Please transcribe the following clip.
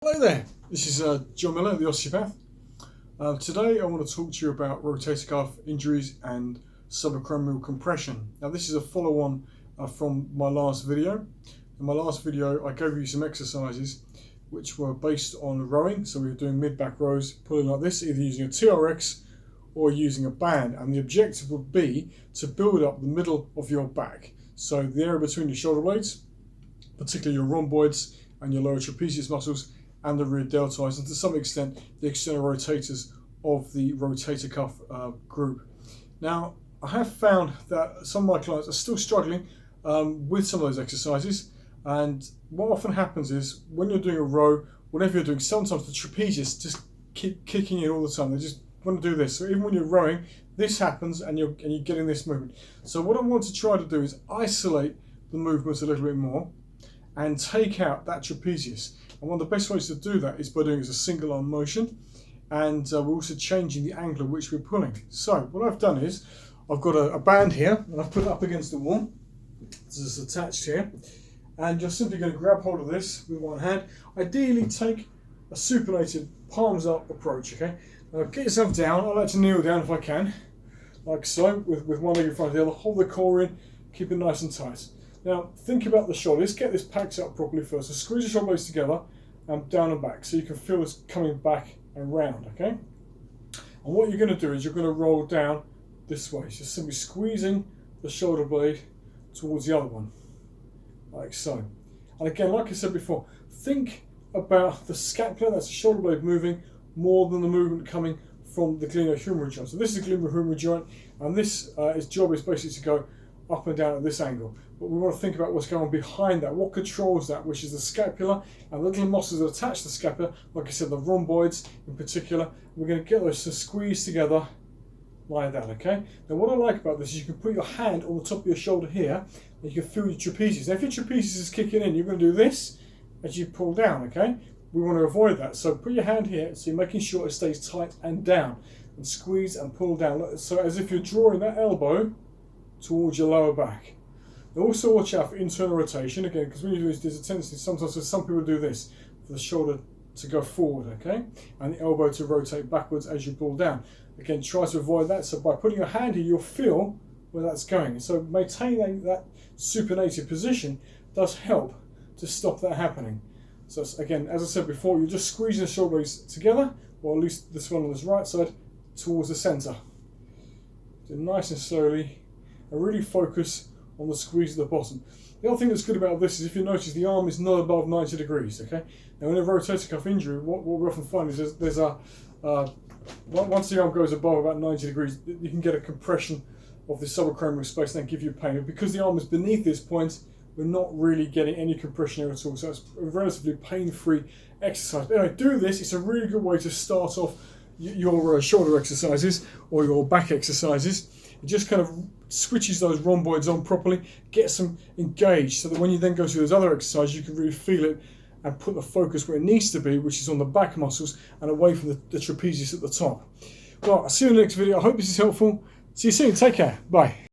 Hello there, this is John Miller, the osteopath. Today I want to talk to you about rotator cuff injuries and subacromial compression. Now this is a follow-on from my last video. In my last video I gave you some exercises which were based on rowing, so we were doing mid-back rows, pulling like this, either using a TRX or using a band, and the objective would be to build up the middle of your back. So the area between your shoulder blades, particularly your rhomboids and your lower trapezius muscles, and the rear deltoids, and to some extent the external rotators of the rotator cuff group. Now I have found that some of my clients are still struggling with some of those exercises, and what often happens is when you're doing a row, whatever you're doing, sometimes the trapezius just keep kicking in all the time. They just want to do this. So even when you're rowing, this happens and you're getting this movement. So what I want to try to do is isolate the movements a little bit more and take out that trapezius. And one of the best ways to do that is by doing it as a single arm motion, and we're also changing the angle at which we're pulling. So what I've done is I've got a band here and I've put it up against the wall. This is attached here, and you're simply going to grab hold of this with one hand. Ideally take a supinated palms up approach, okay? Now get yourself down. I like to kneel down if I can, like so, with one leg in front of the other. Hold the core in, keep it nice and tight. Now think about the shoulders, get this packed up properly first. So squeeze your shoulder blades together and down and back so you can feel this coming back and round, okay? And what you're going to do is you're going to roll down this way. So simply squeezing the shoulder blade towards the other one, like so. And again, like I said before, think about the scapula, that's the shoulder blade moving, more than the movement coming from the glenohumeral joint. So this is the glenohumeral joint, and this its job is basically to go up and down at this angle. But we want to think about what's going on behind that, what controls that, which is the scapula and the little muscles that attach to the scapula, like I said, the rhomboids in particular. We're going to get those to squeeze together like that, okay? Now what I like about this is you can put your hand on the top of your shoulder here, and you can feel your trapezius. Now if your trapezius is kicking in, you're going to do this as you pull down, okay? We want to avoid that, so put your hand here, so you're making sure it stays tight and down, and squeeze and pull down, so as if you're drawing that elbow towards your lower back. Now also watch out for internal rotation, again, because when you do this, there's a tendency sometimes for some people to do this, for the shoulder to go forward, okay, and the elbow to rotate backwards as you pull down. Again, try to avoid that, so by putting your hand here, you'll feel where that's going. So maintaining that supinated position does help to stop that happening. So again, as I said before, you're just squeezing the shoulder blades together, or at least this one on this right side, towards the centre. Do nice and slowly, and really focus on the squeeze at the bottom. The other thing that's good about this is if you notice the arm is not above 90 degrees, okay? Now in a rotator cuff injury, what we often find is there's once the arm goes above about 90 degrees, you can get a compression of the subacromial space and then give you pain. And because the arm is beneath this point, we're not really getting any compression here at all. So it's a relatively pain-free exercise. But anyway, do this. It's a really good way to start off your shoulder exercises or your back exercises. It just kind of switches those rhomboids on properly, gets them engaged, so that when you then go through those other exercises, you can really feel it and put the focus where it needs to be, which is on the back muscles and away from the trapezius at the top. Well, I'll see you in the next video. I hope this is helpful. See you soon. Take care. Bye.